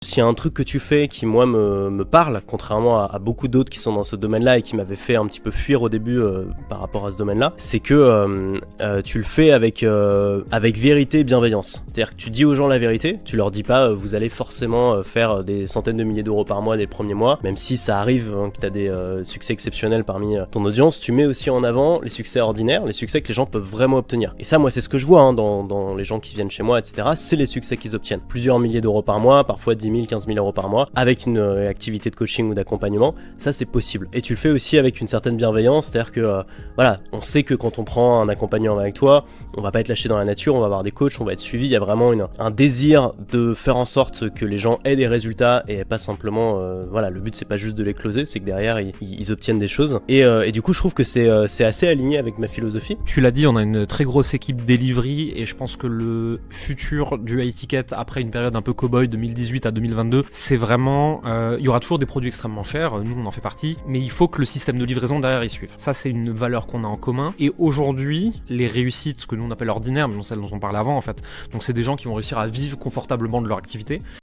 S'il y a un truc que tu fais qui, moi, me parle, contrairement à beaucoup d'autres qui sont dans ce domaine-là et qui m'avaient fait un petit peu fuir au début par rapport à ce domaine-là, c'est que tu le fais avec vérité et bienveillance. C'est-à-dire que tu dis aux gens la vérité, tu leur dis pas vous allez forcément faire des centaines de milliers d'euros par mois dès le premier mois, même si ça arrive que tu as des succès exceptionnels parmi ton audience, tu mets aussi en avant les succès ordinaires, les succès que les gens peuvent vraiment obtenir. Et ça, moi, c'est ce que je vois dans les gens qui viennent chez moi, etc. C'est les succès qu'ils obtiennent. Plusieurs milliers d'euros par mois, parfois 10 000, 15 000 euros par mois, avec une activité de coaching ou d'accompagnement, ça c'est possible. Et tu le fais aussi avec une certaine bienveillance, c'est-à-dire que voilà, on sait que quand on prend un accompagnant avec toi, on va pas être lâché dans la nature, on va avoir des coachs, on va être suivi, il y a vraiment un désir de faire en sorte que les gens aient des résultats et pas simplement, voilà, le but c'est pas juste de les closer, c'est que derrière ils obtiennent des choses. Et du coup je trouve que c'est assez aligné avec ma philosophie. Tu l'as dit, on a une très grosse équipe delivery et je pense que le futur du high ticket après une période un peu cow-boy 2018 à 2022, c'est vraiment, il y aura toujours des produits extrêmement chers, nous on en fait partie, mais il faut que le système de livraison derrière y suive. Ça c'est une valeur qu'on a en commun et aujourd'hui, les réussites, ce que nous on appelle ordinaires, mais non celles dont on parlait avant en fait, donc c'est des gens qui vont réussir à vivre confortablement de leur activité.